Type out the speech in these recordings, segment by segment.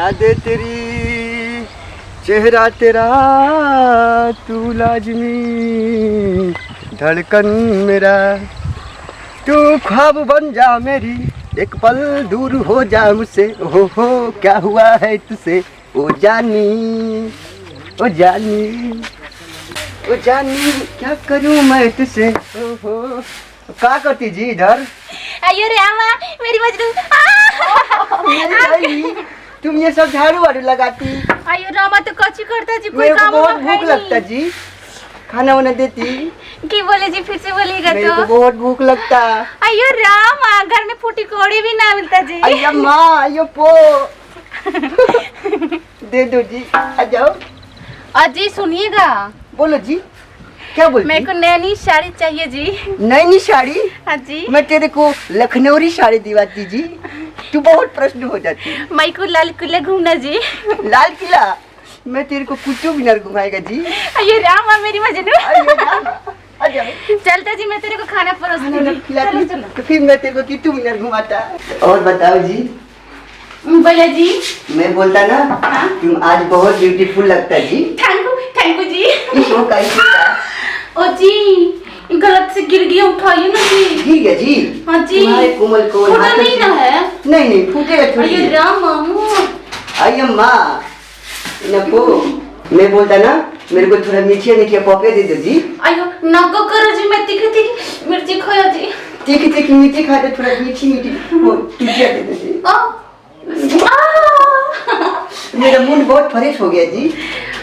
याद तेरी, चेहरा तेरा, तू लाजमी धड़कन मेरा, तू ख्वाब बन जा मेरी, एक पल दूर हो जा मुझसे, हो क्या हुआ है तुझसे, ओ जानी, ओ जानी, ओ जानी, क्या करूं मैं तुझसे, ओहो। क्या करती जी इधर? अयो रामा, मेरी मजनू। मेरी भाई, तुम ये सब झाड़ू वाड़ू लगाती? अयो रामा तो कच्ची करता जी, कोई मेरे को काम बहुत भूख लगता जी, खाना वाना देती? की बोले जी, फिर से बोलिएगा मेरे को तो। बहुत भूख लगता। अयो रामा, घर में फूटी कोड़ी भी ना मिलता जी। अयो माँ, अयो पो दे दो जी, आ जाओ। अजी सुनिएगा, बोलो जी, क्या बोलती? मेरे को नैनी साड़ी चाहिए जी। नई साड़ी? हाँ जी। मैं तेरे को लखनऊरी साड़ी दिवाती जी, तू बहुत प्रश्न हो जाती। मैं को लाल किला घूमना जी। लाल किला? मैं तेरे को कुतुब मीनार घुमाएगा जी। अयो रामा, मेरी मजनू। आ जाओ। चलता जी, मैं तेरे को खाना परोसती। खिलाती तो फिर मैं तेरे को कुतुब मीनार घुमाता। और बताओ जी। बोला जी। मैं बोलता ना, हाँ? तुम आज बहुत ब्यूटीफुल लगता जी। थैंक यू जी। इसको कैसे? ओ जी, गलत से गिर गया, उठाइए ना जी। गिर गया जी? हाँ जी। तुम्हारे कोमल कोमल फूटा हाथों नहीं से- ना है? नहीं फूटेगा थोड़ी। अये राम मामू। अये माँ, नको, मैं बोलता ना, मेरे को थोड़ा मीठिया पॉपे दे दो जी। अयो नको करो जी, मैं तीखी मिर्ची खाया जी। तीखी मीठी खा दे, थोड़ा मीठी वो टिकिया दे दो जी। मेरा मूड बहुत फ्रेश हो गया जी।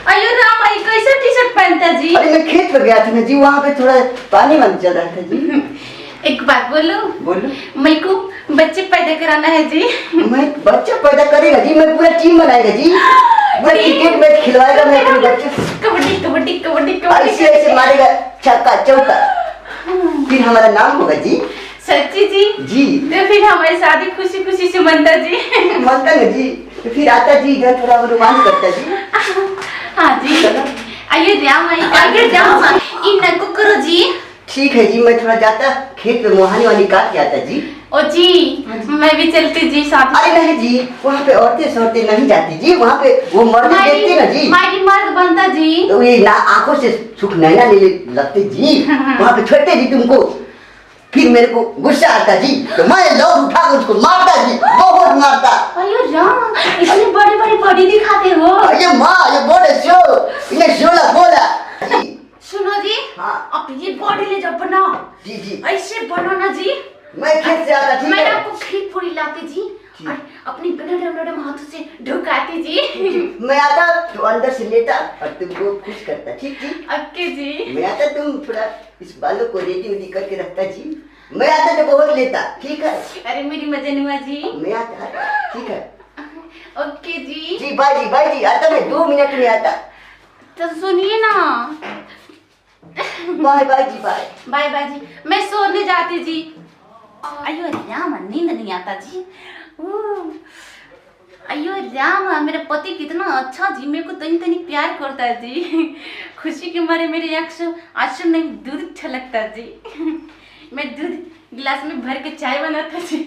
अयो राम, ये कैसा टी शर्ट पहनता जी? अरे मैं खेत पर गया था ना जी, वहाँ पे थोड़ा पानी वानी चल रहा था जी। एक बात बोलो। बोलो। मेरे को बच्चे पैदा कराना है जी। मैं बच्चा पैदा करेगा जी, मैं पूरा टीम बनाएगा जी, पूरा क्रिकेट मैच खिलवाएगा मैं अपने बच्चे। कबड्डी ऐसे मारेगा, छक्का चौका, फिर हमारा नाम होगा जी। सच्ची जी? जी। तो फिर हमारी शादी खुशी खुशी से मनता जी। मनता ना जी, तो फिर आता जी इधर, थोड़ा रोमांच करता जी। हाँ जी। आइए राम, इन नको करो जी। ठीक है जी, मैं थोड़ा जाता खेत में मोहानी वाली काट के आता जी। ओ जी, मैं भी चलती जी साथ। अरे नहीं जी, वहाँ पे औरतें सौरतें नहीं जाती जी, वहाँ पे वो मर्द देखते ना जी। मारी मर्द बनता जी। तो ये ना आंखों से सुख नैना ले लगते जी, वहाँ पे छोड़ते जी तुमको, फिर मेरे को गुस्सा आता जी, तो मैं लोग उठा कर उसको मारता जी, बहुत मारता। अयो राम, इतने बड़े बॉडी दिखाते हो। अरे माँ, ये बड़े शो, इन्हें शोला बोला जी। सुनो जी। हाँ। अब ये बॉडी ले जाओ, बनाओ जी। ऐसे बनाना जी। मैं खेत से आता, ठीक मैं है? आपको खीर पूरी लाती जी, और अपनी नरम हाथों से ढुकाती जी। मैं आता तो अंदर से लेता और तुमको खुश करता, ठीक जी? ओके जी। मैं आता, तुम थोड़ा इस बालों को रेडी करके रखता जी, मैं आता तो बहुत लेता, ठीक है? अरे मेरी मजनुआ जी। मैं आता, ठीक है? ओके जी। जी बाय जी, आता मैं 2 मिनट में आता। तो सुनिए ना। बाय जी, बाय जी, मैं सोने जाती जी। अयो राम, नींद नहीं आता जी। अयो राम, मेरा पति कितना अच्छा जी, मेरे को तनी प्यार करता है जी। खुशी के मारे मेरे आँख से आंसू नहीं, दूध छलकता जी। मैं दूध गिलास में भर के चाय बनाता जी।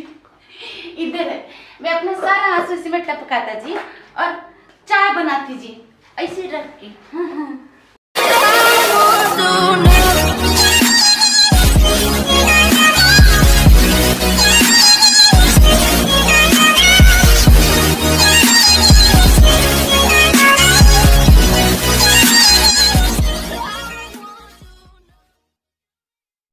इधर है, मैं अपना सारा आंसू इसी में टपकाता जी और चाय बनाती जी, ऐसे रख के।